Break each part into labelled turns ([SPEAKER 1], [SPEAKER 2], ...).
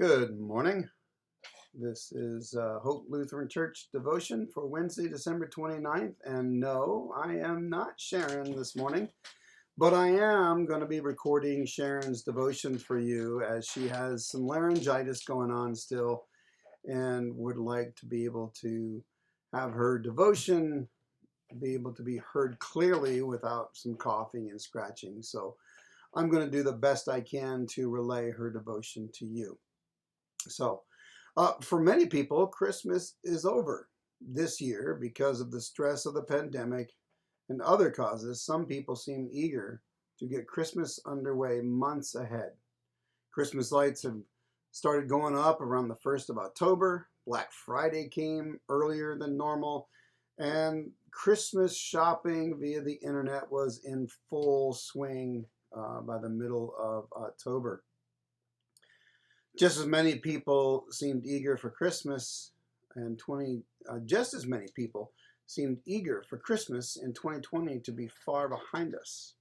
[SPEAKER 1] Good morning. This is Hope Lutheran Church devotion for Wednesday, December 29th. And no, I am not Sharon this morning, but I am going to be recording Sharon's devotion for you as she has some laryngitis going on still and would like to be able to have her devotion be able to be heard clearly without some coughing and scratching. So I'm going to do the best I can to relay her devotion to you. So, for many people, Christmas is over this year because of the stress of the pandemic and other causes. Some people seem eager to get Christmas underway months ahead. Christmas lights have started going up around the 1st of October. Black Friday came earlier than normal, and Christmas shopping via the internet was in full swing by the middle of October. Just as many people seemed eager for Christmas and just as many people seemed eager for Christmas in 2020 to be far behind us.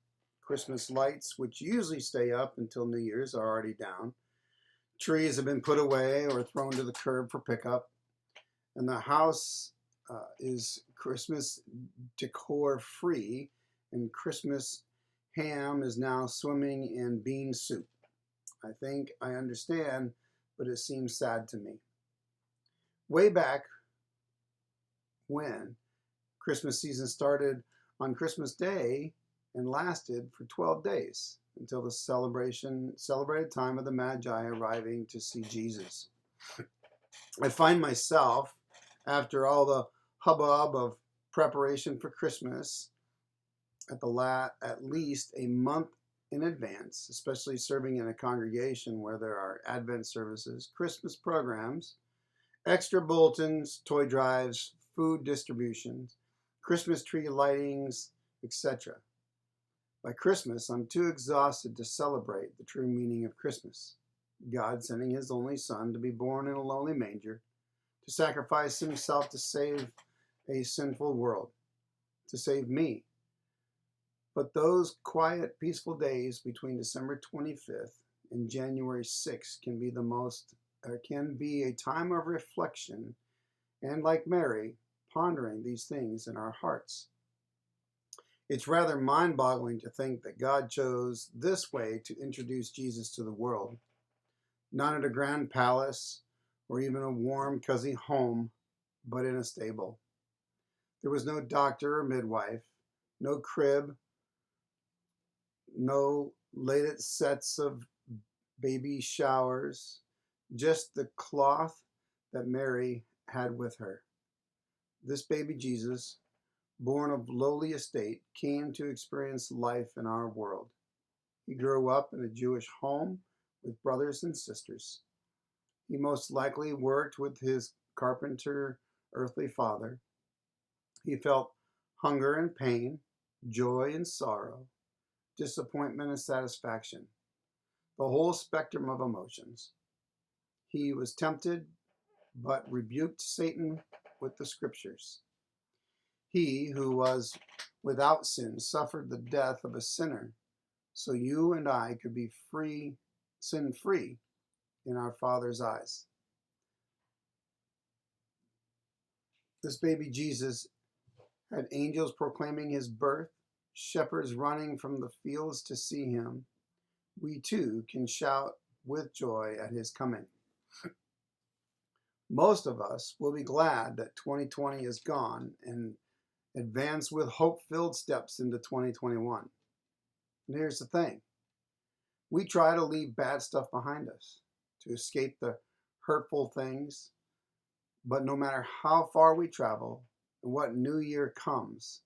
[SPEAKER 1] Christmas lights, which usually stay up until New Year's, are already down. Trees have been put away or thrown to the curb for pickup, and the house is Christmas decor free, and Christmas ham is now swimming in bean soup. I think I understand, but it seems sad to me. Way back when Christmas season started on Christmas Day and lasted for 12 days until the celebrated time of the Magi arriving to see Jesus. I find myself, after all the hubbub of preparation for Christmas, at least a month in advance, especially serving in a congregation where there are Advent services, Christmas programs, extra bulletins, toy drives, food distributions, Christmas tree lightings, etc. By Christmas, I'm too exhausted to celebrate the true meaning of Christmas. God sending his only Son to be born in a lonely manger, to sacrifice himself to save a sinful world, to save me. But those quiet, peaceful days between December 25th and January 6th can be a time of reflection and, like Mary, pondering these things in our hearts. It's rather mind-boggling to think that God chose this way to introduce Jesus to the world, not at a grand palace or even a warm, cozy home, but in a stable. There was no doctor or midwife, no crib, no latest sets of baby showers, just the cloth that Mary had with her. This baby Jesus, born of lowly estate, came to experience life in our world. He grew up in a Jewish home with brothers and sisters. He most likely worked with his carpenter earthly father. He felt hunger and pain, joy and sorrow, disappointment and satisfaction, the whole spectrum of emotions. He was tempted, but rebuked Satan with the scriptures. He who was without sin suffered the death of a sinner, so you and I could be free, sin-free in our Father's eyes. This baby Jesus had angels proclaiming his birth, shepherds running from the fields to see him. We too can shout with joy at his coming. Most of us will be glad that 2020 is gone and advance with hope-filled steps into 2021. And here's the thing. We try to leave bad stuff behind us, to escape the hurtful things, but no matter how far we travel and what new year comes,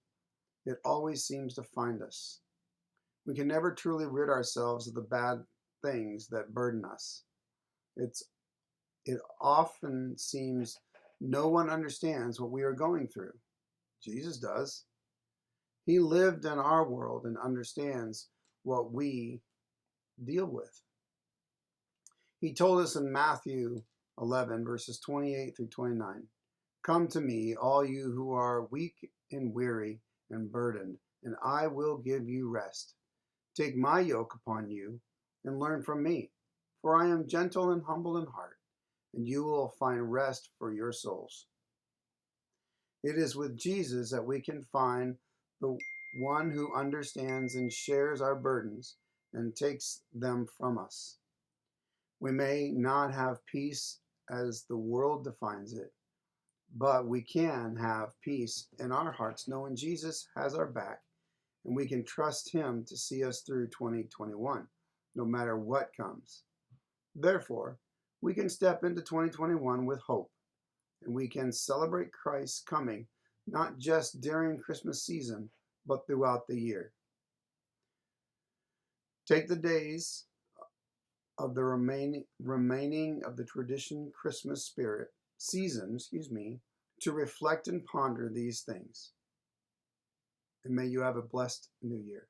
[SPEAKER 1] it always seems to find us. We can never truly rid ourselves of the bad things that burden us. It often seems no one understands what we are going through. Jesus does. He lived in our world and understands what we deal with. He told us in Matthew 11, verses 28 through 29, "Come to me, all you who are weak and weary and burdened, and I will give you rest. Take my yoke upon you and learn from me, For I am gentle and humble in heart, and you will find rest for your souls. It is with Jesus that we can find the one who understands and shares our burdens and takes them from us. We may not have peace as the world defines it, but we can have peace in our hearts knowing Jesus has our back, and we can trust him to see us through 2021, no matter what comes. Therefore, we can step into 2021 with hope, and we can celebrate Christ's coming not just during Christmas season, but throughout the year. Take the days of the remaining of the tradition Christmas season, to reflect and ponder these things. And may you have a blessed new year.